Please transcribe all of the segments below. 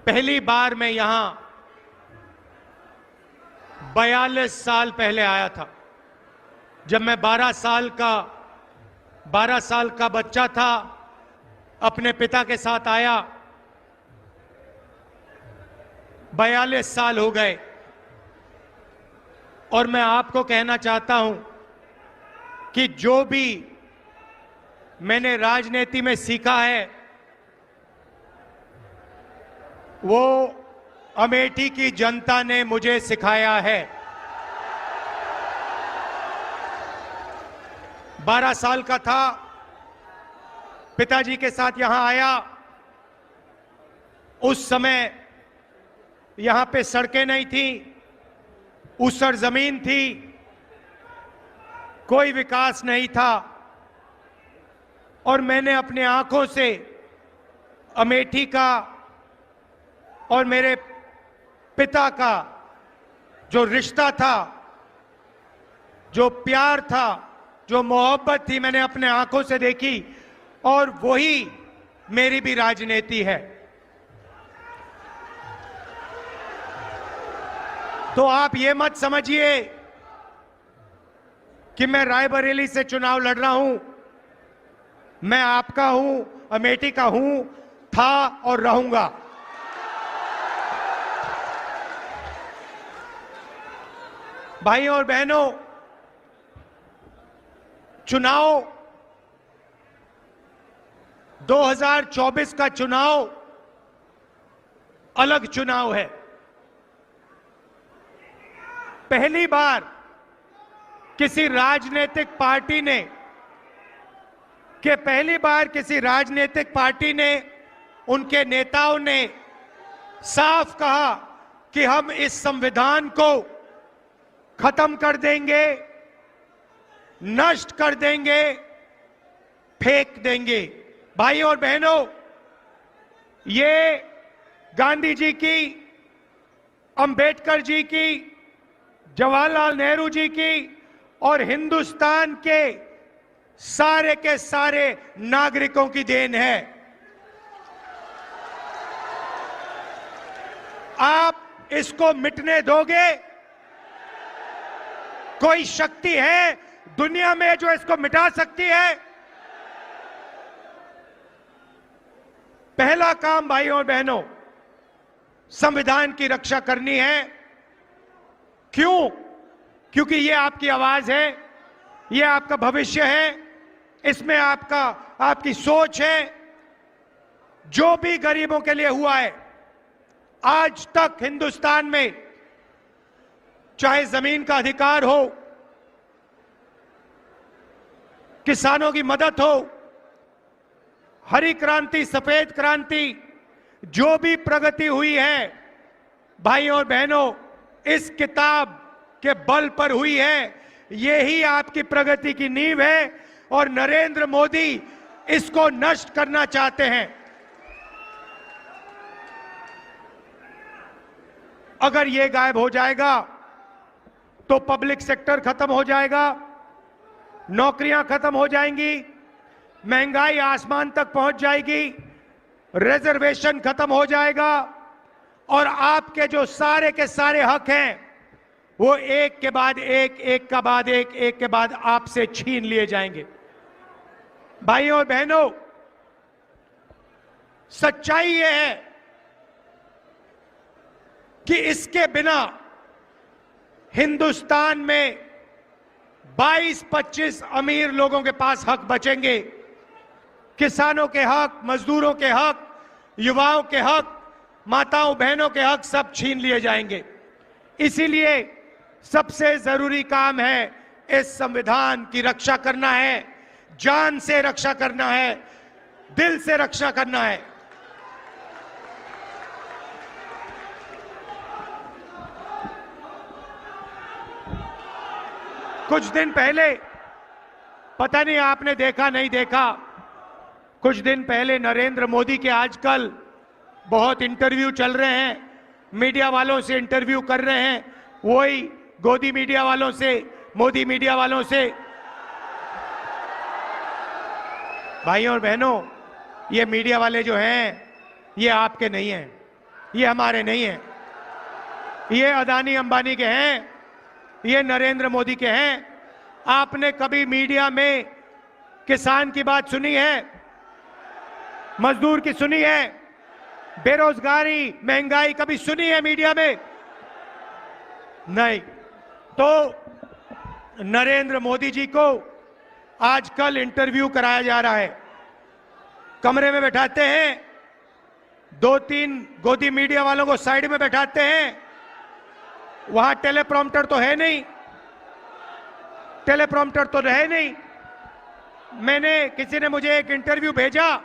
पहली बार मैं यहां 42 साल पहले आया था, जब मैं 12 साल का बच्चा था। अपने पिता के साथ आया। 42 साल हो गए और मैं आपको कहना चाहता हूं कि जो भी मैंने राजनीति में सीखा है वो अमेठी की जनता ने मुझे सिखाया है। 12 साल का था, पिताजी के साथ यहां आया। उस समय यहां पे सड़कें नहीं थी, ऊसर जमीन थी, कोई विकास नहीं था और मैंने अपने आंखों से अमेठी का और मेरे पिता का जो रिश्ता था, जो प्यार था, जो मोहब्बत थी, मैंने अपने आंखों से देखी और वही मेरी भी राजनीति है। तो आप ये मत समझिए कि मैं रायबरेली से चुनाव लड़ रहा हूं। मैं आपका हूं, अमेठी का हूं, था और रहूंगा। भाइयों और बहनों, चुनाव 2024 का चुनाव अलग चुनाव है। पहली बार किसी राजनीतिक पार्टी ने उनके नेताओं ने साफ कहा कि हम इस संविधान को खत्म कर देंगे, नष्ट कर देंगे, फेंक देंगे। भाइयों और बहनों, ये गांधी जी की, अंबेडकर जी की, जवाहरलाल नेहरू जी की और हिंदुस्तान के सारे नागरिकों की देन है। आप इसको मिटने दोगे? कोई शक्ति है दुनिया में जो इसको मिटा सकती है? पहला काम भाइयों और बहनों, संविधान की रक्षा करनी है। क्यों? क्योंकि ये आपकी आवाज है, ये आपका भविष्य है, इसमें आपकी सोच है। जो भी गरीबों के लिए हुआ है आज तक हिंदुस्तान में, चाहे जमीन का अधिकार हो, किसानों की मदद हो, हरी क्रांति, सफेद क्रांति, जो भी प्रगति हुई है भाइयों और बहनों, इस किताब के बल पर हुई है। यही आपकी प्रगति की नींव है और नरेंद्र मोदी इसको नष्ट करना चाहते हैं। अगर ये गायब हो जाएगा तो पब्लिक सेक्टर खत्म हो जाएगा, नौकरियां खत्म हो जाएंगी, महंगाई आसमान तक पहुंच जाएगी, रिजर्वेशन खत्म हो जाएगा और आपके जो सारे के सारे हक हैं वो एक के बाद एक आपसे छीन लिए जाएंगे। भाइयों और बहनों, सच्चाई ये है कि इसके बिना हिंदुस्तान में 22-25 अमीर लोगों के पास हक बचेंगे। किसानों के हक, मजदूरों के हक, युवाओं के हक, माताओं बहनों के हक सब छीन लिए जाएंगे। इसीलिए सबसे जरूरी काम है इस संविधान की रक्षा करना है, जान से रक्षा करना है, दिल से रक्षा करना है। कुछ दिन पहले, पता नहीं आपने देखा नहीं देखा, कुछ दिन पहले नरेंद्र मोदी के आजकल बहुत इंटरव्यू चल रहे हैं, मीडिया वालों से इंटरव्यू कर रहे हैं, वही गोदी मीडिया वालों से, मोदी मीडिया वालों से। भाइयों और बहनों, ये मीडिया वाले जो हैं ये आपके नहीं हैं, ये हमारे नहीं हैं, ये अदानी अंबानी के हैं, ये नरेंद्र मोदी के हैं। आपने कभी मीडिया में किसान की बात सुनी है, मजदूर की सुनी है, बेरोजगारी महंगाई कभी सुनी है मीडिया में? नहीं। तो नरेंद्र मोदी जी को आजकल इंटरव्यू कराया जा रहा है, कमरे में बैठाते हैं, 2-3 गोदी मीडिया वालों को साइड में बैठाते हैं, वहां टेलीप्रॉम्प्टर तो है नहीं, टेलीप्रॉम्प्टर तो है नहीं। किसी ने मुझे एक इंटरव्यू भेजा,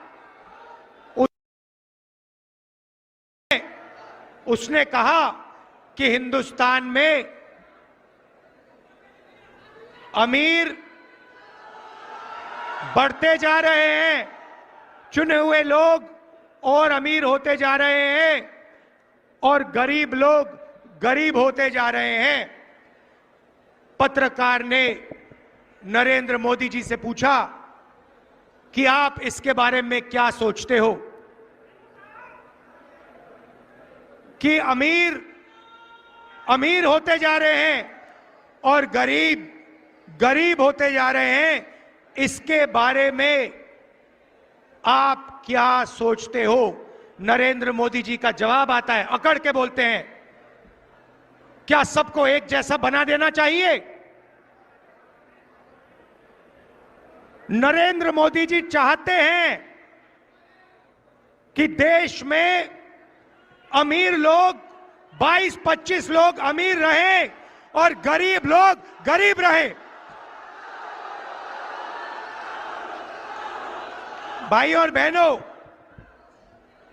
उसने कहा कि हिंदुस्तान में अमीर बढ़ते जा रहे हैं, चुने हुए लोग और अमीर होते जा रहे हैं और गरीब लोग गरीब होते जा रहे हैं। पत्रकार ने नरेंद्र मोदी जी से पूछा कि आप इसके बारे में क्या सोचते हो कि अमीर अमीर होते जा रहे हैं और गरीब गरीब होते जा रहे हैं, इसके बारे में आप क्या सोचते हो? नरेंद्र मोदी जी का जवाब आता है, अकड़ के बोलते हैं, क्या सबको एक जैसा बना देना चाहिए? नरेंद्र मोदी जी चाहते हैं कि देश में अमीर लोग 22-25 लोग अमीर रहे और गरीब लोग गरीब रहे। भाई और बहनों,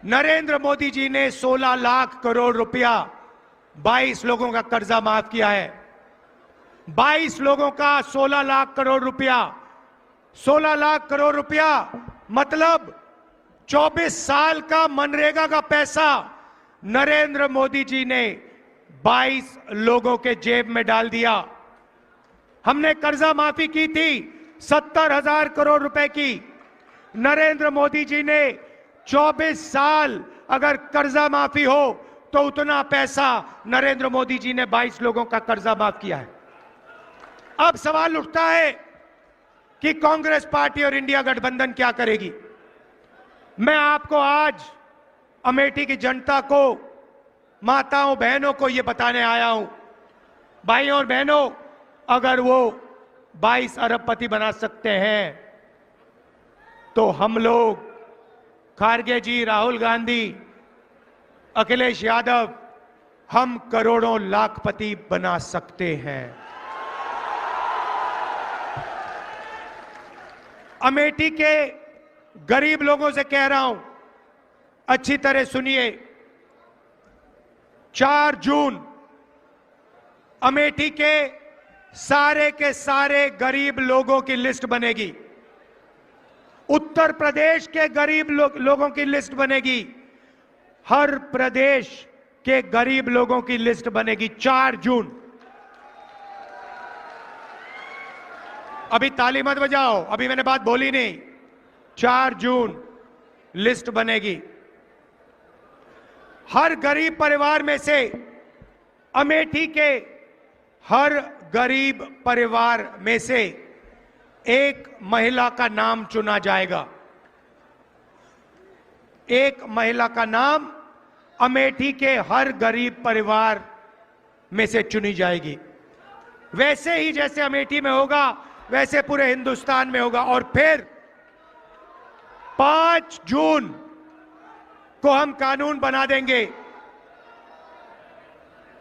नरेंद्र मोदी जी ने 16 लाख करोड़ रुपया 22 लोगों का कर्जा माफ किया है। 22 लोगों का 16 लाख करोड़ रुपया, 16 लाख करोड़ रुपया मतलब 24 साल का मनरेगा का पैसा नरेंद्र मोदी जी ने 22 लोगों के जेब में डाल दिया। हमने कर्जा माफी की थी 70,000 करोड़ रुपए की। नरेंद्र मोदी जी ने 24 साल अगर कर्जा माफी हो तो उतना पैसा नरेंद्र मोदी जी ने 22 लोगों का कर्जा माफ किया है। अब सवाल उठता है कि कांग्रेस पार्टी और इंडिया गठबंधन क्या करेगी। मैं आपको आज अमेठी की जनता को, माताओं बहनों को यह बताने आया हूं, भाइयों और बहनों, अगर वो 22 अरबपति बना सकते हैं तो हम लोग, खारगे जी, राहुल गांधी, अखिलेश यादव, हम करोड़ों लाखपति बना सकते हैं। अमेठी के गरीब लोगों से कह रहा हूं, अच्छी तरह सुनिए। 4 जून अमेठी के सारे गरीब लोगों की लिस्ट बनेगी। उत्तर प्रदेश के गरीब लोगों की लिस्ट बनेगी। हर प्रदेश के गरीब लोगों की लिस्ट बनेगी 4 जून। अभी ताली मत बजाओ, अभी मैंने बात बोली नहीं। 4 जून लिस्ट बनेगी। हर गरीब परिवार में से, अमेठी के हर गरीब परिवार में से एक महिला का नाम चुना जाएगा। एक महिला का नाम अमेठी के हर गरीब परिवार में से चुनी जाएगी। वैसे ही जैसे अमेठी में होगा वैसे पूरे हिंदुस्तान में होगा। और फिर 5 जून को हम कानून बना देंगे।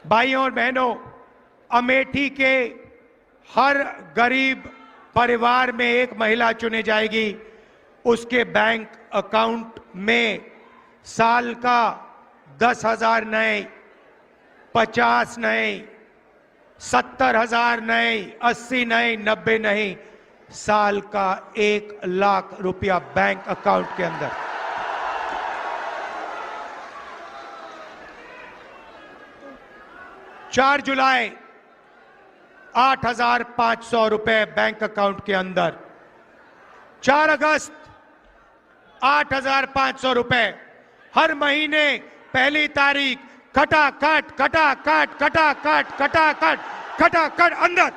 भाइयों और बहनों, अमेठी के हर गरीब परिवार में एक महिला चुनी जाएगी। उसके बैंक अकाउंट में साल का 10,000 नए, 50 नए, 70,000 नए, 80 नए, 90 नहीं, साल का 1 लाख रुपया बैंक अकाउंट के अंदर। चार जुलाई 8,500 रुपए बैंक अकाउंट के अंदर। 4 अगस्त 8,500 रुपए। हर महीने पहली तारीख खटाखट खटाखट खटाखट खटाखट खटाखट अंदर।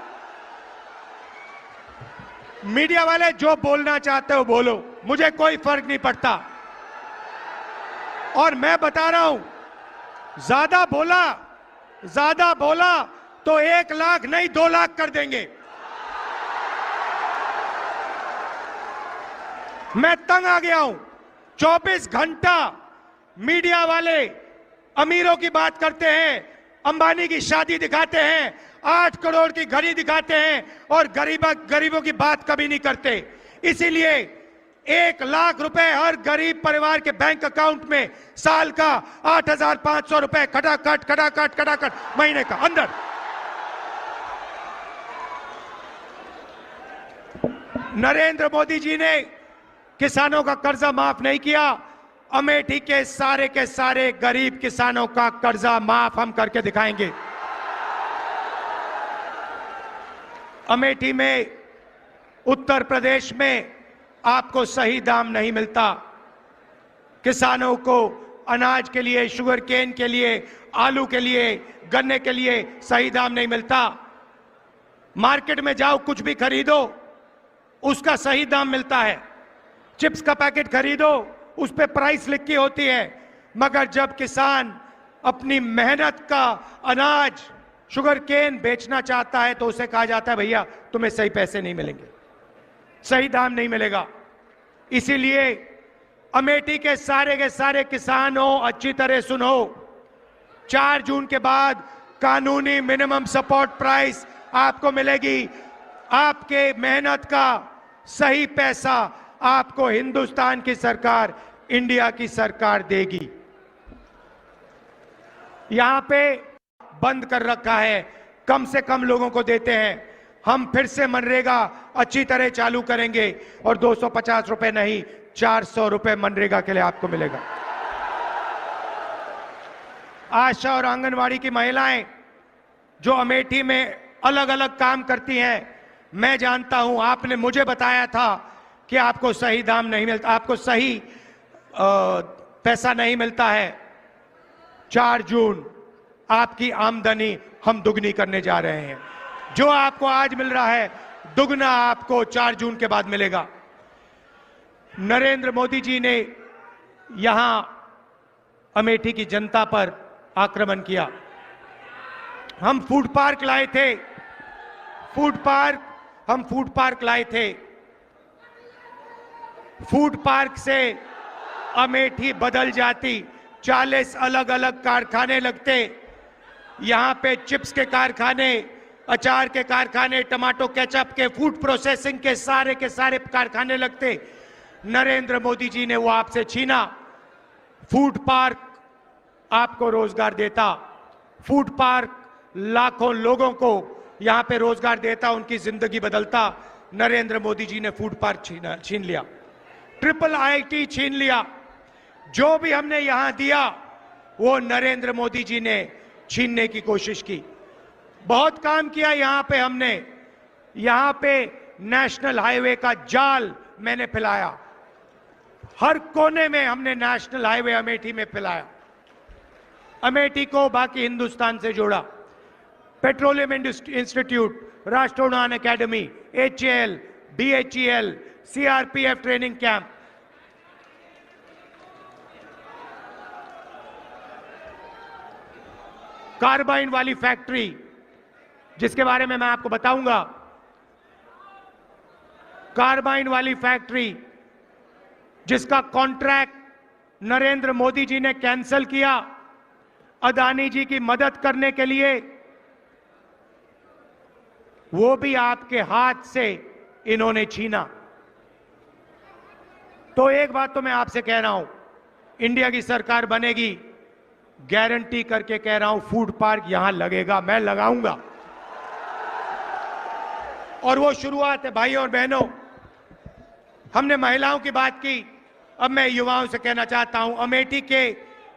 मीडिया वाले जो बोलना चाहते हो बोलो, मुझे कोई फर्क नहीं पड़ता। और मैं बता रहा हूं, ज्यादा बोला तो 1 लाख नहीं 2 लाख कर देंगे। मैं तंग आ गया हूं। 24 घंटा मीडिया वाले अमीरों की बात करते हैं, अंबानी की शादी दिखाते हैं, 8 करोड़ की घड़ी दिखाते हैं और गरीबों की बात कभी नहीं करते। इसीलिए 1 लाख रुपए हर गरीब परिवार के बैंक अकाउंट में साल का 8,500 रुपए खटाखट खटाखट खटाखट महीने का अंदर। नरेंद्र मोदी जी ने किसानों का कर्जा माफ नहीं किया। अमेठी के सारे गरीब किसानों का कर्जा माफ हम करके दिखाएंगे। अमेठी में, उत्तर प्रदेश में आपको सही दाम नहीं मिलता। किसानों को अनाज के लिए, शुगर केन के लिए, आलू के लिए, गन्ने के लिए सही दाम नहीं मिलता। मार्केट में जाओ, कुछ भी खरीदो, उसका सही दाम मिलता है। चिप्स का पैकेट खरीदो, उस पे प्राइस लिखी होती है। मगर जब किसान अपनी मेहनत का अनाज, शुगर केन बेचना चाहता है तो उसे कहा जाता है भैया तुम्हें सही पैसे नहीं मिलेंगे, सही दाम नहीं मिलेगा। इसीलिए अमेठी के सारे किसानों अच्छी तरह सुनो, 4 जून के बाद कानूनी मिनिमम सपोर्ट प्राइस आपको मिलेगी। आपके मेहनत का सही पैसा आपको हिंदुस्तान की सरकार, इंडिया की सरकार देगी। यहां पे बंद कर रखा है, कम से कम लोगों को देते हैं। हम फिर से मनरेगा अच्छी तरह चालू करेंगे और 250 रुपए नहीं 400 रुपए मनरेगा के लिए आपको मिलेगा। आशा और आंगनवाड़ी की महिलाएं जो अमेठी में अलग अलग काम करती हैं, मैं जानता हूं, आपने मुझे बताया था कि आपको सही दाम नहीं मिलता, आपको सही पैसा नहीं मिलता है। 4 जून आपकी आमदनी हम दुगनी करने जा रहे हैं। जो आपको आज मिल रहा है दुगना आपको 4 जून के बाद मिलेगा। नरेंद्र मोदी जी ने यहां अमेठी की जनता पर आक्रमण किया। हम फूड पार्क लाए थे, हम फूड पार्क लाए थे। फूड पार्क से अमेठी बदल जाती। 40 अलग अलग कारखाने लगते। यहां पे चिप्स के कारखाने, अचार के कारखाने, टमाटो केचप के, फूड प्रोसेसिंग के सारे कारखाने लगते। नरेंद्र मोदी जी ने वो आपसे छीना। फूड पार्क आपको रोजगार देता। फूड पार्क लाखों लोगों को यहां पे रोजगार देता, उनकी जिंदगी बदलता। नरेंद्र मोदी जी ने फूड पार्क छीन लिया। ट्रिपल आईटी छीन लिया। जो भी हमने यहां दिया वो नरेंद्र मोदी जी ने छीनने की कोशिश की। बहुत काम किया यहां पे हमने। यहां पे नेशनल हाईवे का जाल मैंने फैलाया। हर कोने में हमने नेशनल हाईवे अमेठी में फैलाया। अमेठी को बाकी हिंदुस्तान से जोड़ा। पेट्रोलियम इंस्टीट्यूट, राष्ट्रीय उड़ान academy, HAL, BHEL, CRPF training camp, carbine वाली फैक्ट्री जिसके बारे में मैं आपको बताऊंगा। कार्बाइन वाली फैक्ट्री जिसका कॉन्ट्रैक्ट नरेंद्र मोदी जी ने कैंसिल किया अदानी जी की मदद करने के लिए, वो भी आपके हाथ से इन्होंने छीना। तो एक बात तो मैं आपसे कह रहा हूं, इंडिया की सरकार बनेगी, गारंटी करके कह रहा हूं, फूड पार्क यहां लगेगा, मैं लगाऊंगा। और वो शुरुआत है भाइयों और बहनों। हमने महिलाओं की बात की, अब मैं युवाओं से कहना चाहता हूं, अमेठी के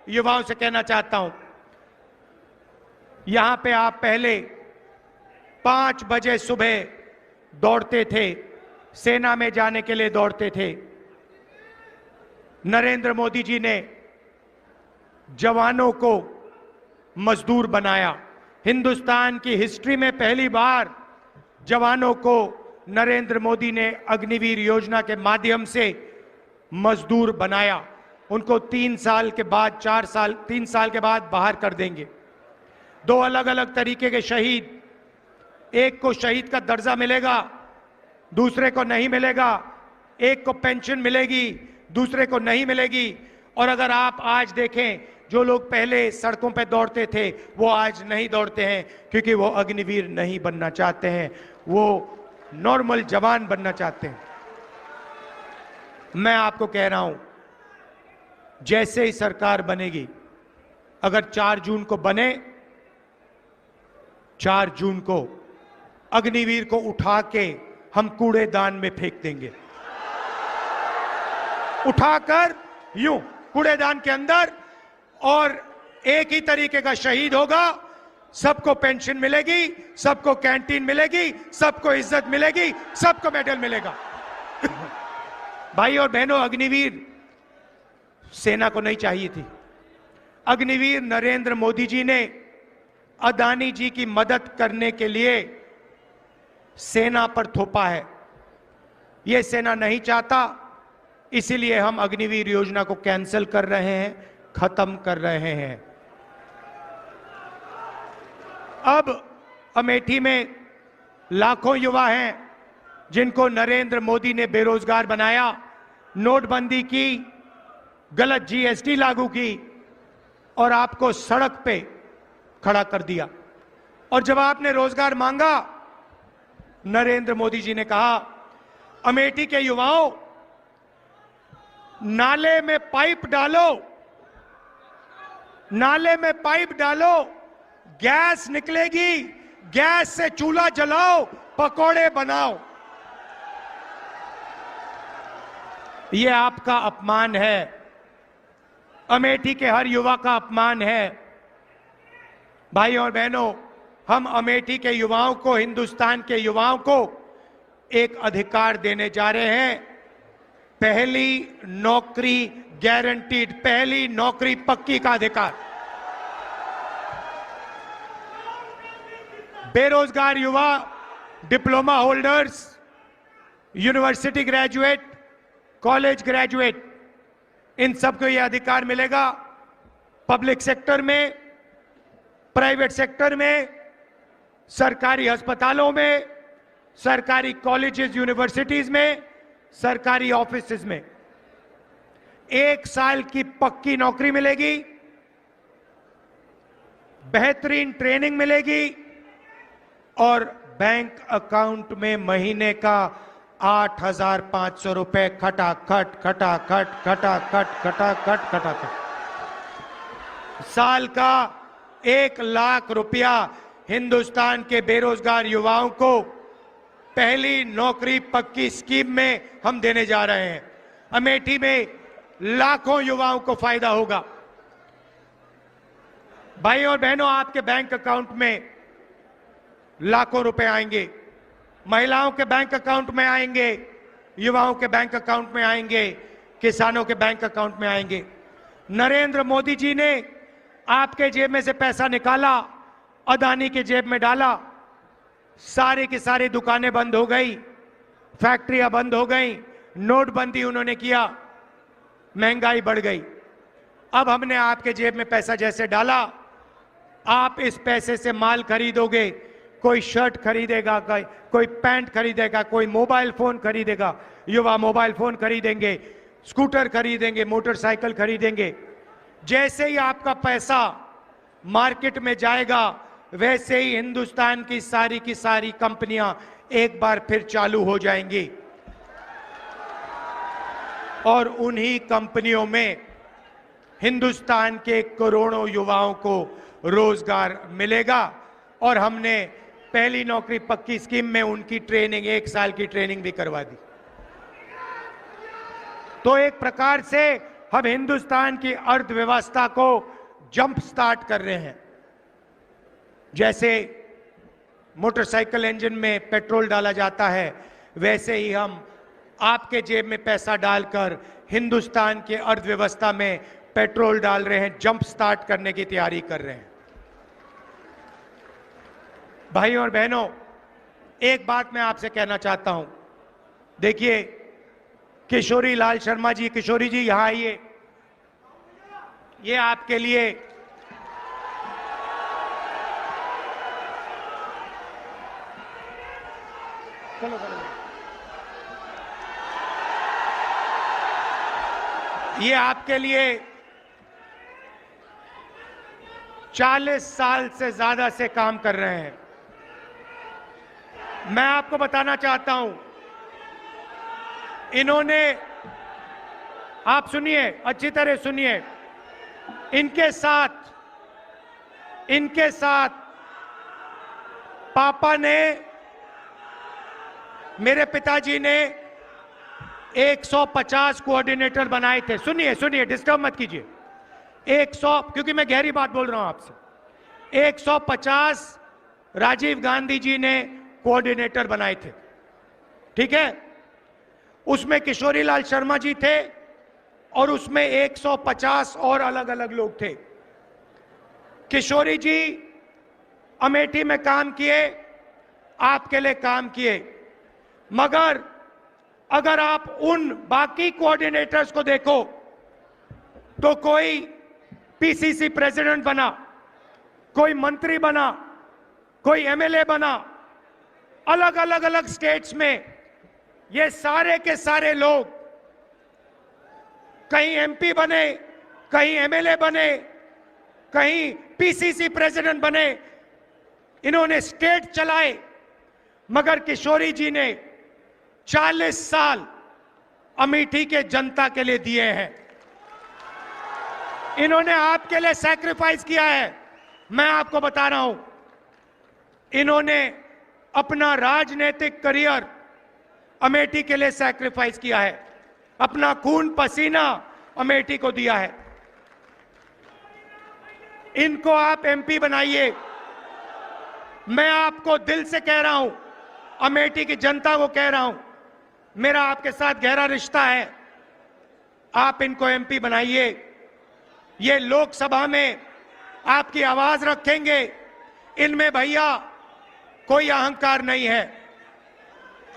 युवाओं से कहना चाहता हूं, यहां पे आप पहले 5 बजे सुबह दौड़ते थे, सेना में जाने के लिए दौड़ते थे। नरेंद्र मोदी जी ने जवानों को मजदूर बनाया। हिंदुस्तान की हिस्ट्री में पहली बार जवानों को नरेंद्र मोदी ने अग्निवीर योजना के माध्यम से मजदूर बनाया। उनको 3 साल के बाद 3 साल के बाद बाहर कर देंगे। 2 अलग अलग तरीके के शहीद, एक को शहीद का दर्जा मिलेगा, दूसरे को नहीं मिलेगा। एक को पेंशन मिलेगी, दूसरे को नहीं मिलेगी। और अगर आप आज देखें, जो लोग पहले सड़कों पर दौड़ते थे वो आज नहीं दौड़ते हैं, क्योंकि वो अग्निवीर नहीं बनना चाहते हैं, वो नॉर्मल जवान बनना चाहते हैं। मैं आपको कह रहा हूं, जैसे ही सरकार बनेगी, अगर 4 जून को बने, 4 जून को अग्निवीर को उठा के हम कूड़ेदान में फेंक देंगे। उठाकर यूं कूड़ेदान के अंदर, और एक ही तरीके का शहीद होगा। सबको पेंशन मिलेगी, सबको कैंटीन मिलेगी, सबको इज्जत मिलेगी, सबको मेडल मिलेगा। भाई और बहनों, अग्निवीर सेना को नहीं चाहिए थी। अग्निवीर नरेंद्र मोदी जी ने अदानी जी की मदद करने के लिए सेना पर थोपा है। यह सेना नहीं चाहता, इसीलिए हम अग्निवीर योजना को कैंसिल कर रहे हैं, खत्म कर रहे हैं। अब अमेठी में लाखों युवा हैं जिनको नरेंद्र मोदी ने बेरोजगार बनाया, नोटबंदी की, गलत जीएसटी लागू की और आपको सड़क पे खड़ा कर दिया। और जब आपने रोजगार मांगा, नरेंद्र मोदी जी ने कहा, अमेठी के युवाओं, नाले में पाइप डालो, नाले में पाइप डालो, गैस निकलेगी, गैस से चूल्हा जलाओ, पकोड़े बनाओ। यह आपका अपमान है, अमेठी के हर युवा का अपमान है। भाई और बहनों, हम अमेठी के युवाओं को, हिंदुस्तान के युवाओं को एक अधिकार देने जा रहे हैं। पहली नौकरी गारंटीड, पहली नौकरी पक्की का अधिकार। बेरोजगार युवा, diploma holders, university graduate, college graduate, इन सबको यह अधिकार मिलेगा। पब्लिक सेक्टर में, प्राइवेट सेक्टर में, सरकारी अस्पतालों में, सरकारी कॉलेजेस यूनिवर्सिटीज में, सरकारी ऑफिसेज में 1 साल की पक्की नौकरी मिलेगी, बेहतरीन ट्रेनिंग मिलेगी और बैंक अकाउंट में महीने का 8,500 रुपए खटाखट खटाखट खटाखट खटाखट खटाखट, साल का 1 लाख रुपया हिंदुस्तान के बेरोजगार युवाओं को पहली नौकरी पक्की स्कीम में हम देने जा रहे हैं। अमेठी में लाखों युवाओं को फायदा होगा। भाई और बहनों, आपके बैंक अकाउंट में लाखों रुपए आएंगे, महिलाओं के बैंक अकाउंट में आएंगे, युवाओं के बैंक अकाउंट में आएंगे, किसानों के बैंक अकाउंट में आएंगे। नरेंद्र मोदी जी ने आपके जेब में से पैसा निकाला, अदानी के जेब में डाला, सारी की सारी दुकानें बंद हो गई, फैक्ट्रियां बंद हो गई, नोटबंदी उन्होंने किया, महंगाई बढ़ गई। अब हमने आपके जेब में पैसा जैसे डाला, आप इस पैसे से माल खरीदोगे, कोई शर्ट खरीदेगा, कोई पैंट खरीदेगा, कोई मोबाइल फोन खरीदेगा, युवा मोबाइल फोन खरीदेंगे, स्कूटर खरीदेंगे, मोटरसाइकिल खरीदेंगे। जैसे ही आपका पैसा मार्केट में जाएगा, वैसे ही हिंदुस्तान की सारी कंपनियां एक बार फिर चालू हो जाएंगी और उन्हीं कंपनियों में हिंदुस्तान के करोड़ों युवाओं को रोजगार मिलेगा। और हमने पहली नौकरी पक्की स्कीम में उनकी ट्रेनिंग, 1 साल की ट्रेनिंग भी करवा दी। तो एक प्रकार से हम हिंदुस्तान की अर्थव्यवस्था को जंप स्टार्ट कर रहे हैं। जैसे मोटरसाइकिल इंजन में पेट्रोल डाला जाता है, वैसे ही हम आपके जेब में पैसा डालकर हिंदुस्तान की अर्थव्यवस्था में पेट्रोल डाल रहे हैं, जंप स्टार्ट करने की तैयारी कर रहे हैं। भाइयों और बहनों, एक बात मैं आपसे कहना चाहता हूं। देखिए, किशोरी लाल शर्मा जी, किशोरी जी यहां आइए। ये आपके लिए चलो चलो, ये आपके लिए 40 साल से ज्यादा से काम कर रहे हैं। मैं आपको बताना चाहता हूं, इन्होंने, आप सुनिए, अच्छी तरह सुनिए, इनके साथ पापा ने, मेरे पिताजी ने 150 कोऑर्डिनेटर बनाए थे। सुनिए सुनिए, डिस्टर्ब मत कीजिए। 100, क्योंकि मैं गहरी बात बोल रहा हूं आपसे। 150 राजीव गांधी जी ने कोऑर्डिनेटर बनाए थे, ठीक है। उसमें किशोरी लाल शर्मा जी थे और उसमें 150 और अलग अलग लोग थे। किशोरी जी अमेठी में काम किए, आपके लिए काम किए, मगर अगर आप उन बाकी कोऑर्डिनेटर्स को देखो तो कोई पीसीसी प्रेसिडेंट बना, कोई मंत्री बना, कोई एमएलए बना, अलग अलग अलग स्टेट्स में ये सारे के सारे लोग कहीं एमपी बने, कहीं एमएलए बने, कहीं पीसीसी प्रेसिडेंट बने, इन्होंने स्टेट चलाए। मगर किशोरी जी ने 40 साल अमेठी के जनता के लिए दिए हैं। इन्होंने आपके लिए सैक्रिफाइस किया है। मैं आपको बता रहा हूं, इन्होंने अपना राजनीतिक करियर अमेठी के लिए सैक्रिफाइस किया है, अपना खून पसीना अमेठी को दिया है। इनको आप एमपी बनाइए। मैं आपको दिल से कह रहा हूं, अमेठी की जनता को कह रहा हूं, मेरा आपके साथ गहरा रिश्ता है। आप इनको एमपी बनाइए। ये लोकसभा में आपकी आवाज रखेंगे। इनमें भैया कोई अहंकार नहीं है।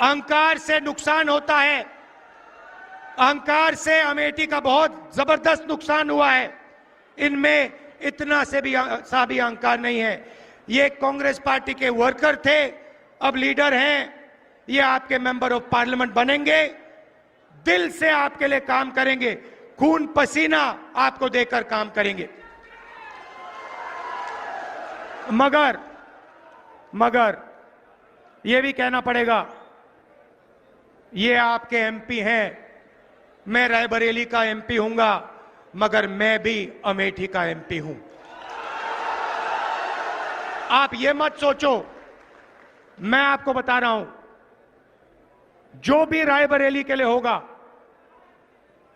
अहंकार से नुकसान होता है। अहंकार से अमेठी का बहुत जबरदस्त नुकसान हुआ है। इनमें इतना से भी अहंकार नहीं है। ये कांग्रेस पार्टी के वर्कर थे, अब लीडर हैं। ये आपके मेंबर ऑफ पार्लियामेंट बनेंगे, दिल से आपके लिए काम करेंगे, खून पसीना आपको देकर काम करेंगे। मगर ये भी कहना पड़ेगा, ये आपके एमपी हैं, मैं रायबरेली का एमपी हूंगा, मगर मैं भी अमेठी का एमपी हूं। आप ये मत सोचो, मैं आपको बता रहा हूं, जो भी रायबरेली के लिए होगा,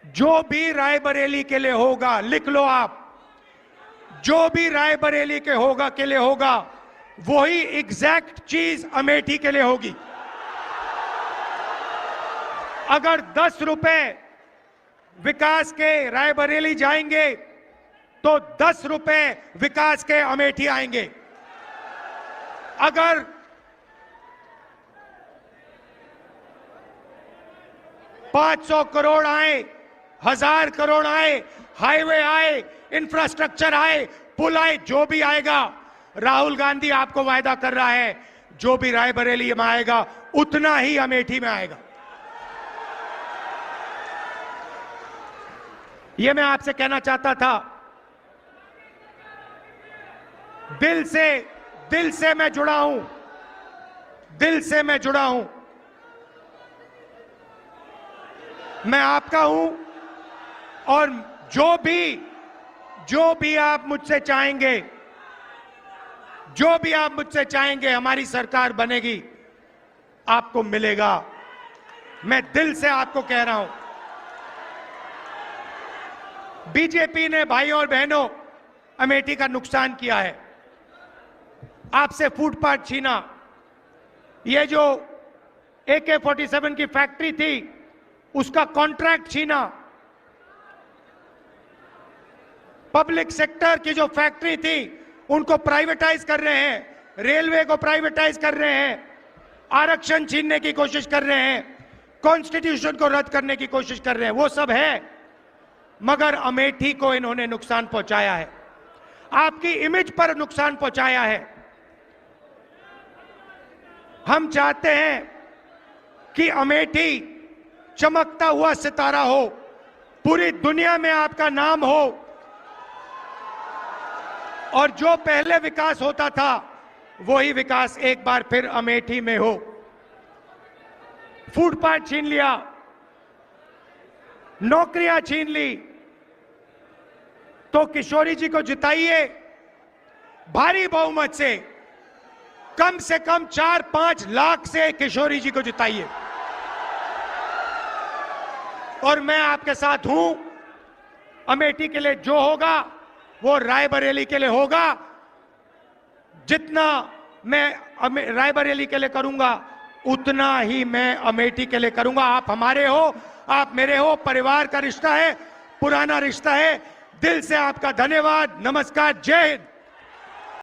जो भी रायबरेली के लिए होगा, लिख लो आप, जो भी रायबरेली के लिए होगा, वही एग्जैक्ट चीज अमेठी के लिए होगी। अगर 10 रुपए विकास के रायबरेली जाएंगे तो 10 रुपए विकास के अमेठी आएंगे। अगर 500 करोड़ आए, 1000 करोड़ आए, हाईवे आए, इंफ्रास्ट्रक्चर आए, पुल आए, जो भी आएगा, राहुल गांधी आपको वायदा कर रहा है, जो भी रायबरेली में आएगा उतना ही अमेठी में आएगा। यह मैं आपसे कहना चाहता था। दिल से मैं जुड़ा हूं, दिल से मैं जुड़ा हूं। मैं आपका हूं और जो भी आप मुझसे चाहेंगे, जो भी आप मुझसे चाहेंगे, हमारी सरकार बनेगी, आपको मिलेगा। मैं दिल से आपको कह रहा हूं। बीजेपी ने, भाइयों और बहनों, अमेठी का नुकसान किया है। आपसे फुटपाथ छीना, ये जो AK-47 की फैक्ट्री थी उसका कॉन्ट्रैक्ट छीना, पब्लिक सेक्टर की जो फैक्ट्री थी उनको प्राइवेटाइज कर रहे हैं, रेलवे को प्राइवेटाइज कर रहे हैं, आरक्षण छीनने की कोशिश कर रहे हैं, कॉन्स्टिट्यूशन को रद्द करने की कोशिश कर रहे हैं। वो सब है, मगर अमेठी को इन्होंने नुकसान पहुंचाया है, आपकी इमेज पर नुकसान पहुंचाया है। हम चाहते हैं कि अमेठी चमकता हुआ सितारा हो, पूरी दुनिया में आपका नाम हो, और जो पहले विकास होता था वही विकास एक बार फिर अमेठी में हो। फूड पार्क छीन लिया, नौकरियां छीन ली, तो किशोरी जी को जिताइए भारी बहुमत से कम 4-5 लाख से किशोरी जी को जिताइए। और मैं आपके साथ हूं, अमेठी के लिए जो होगा वो रायबरेली के लिए होगा। जितना मैं रायबरेली के लिए करूंगा उतना ही मैं अमेठी के लिए करूंगा। आप हमारे हो, आप मेरे हो, परिवार का रिश्ता है, पुराना रिश्ता है। दिल से आपका धन्यवाद, नमस्कार, जय हिंद।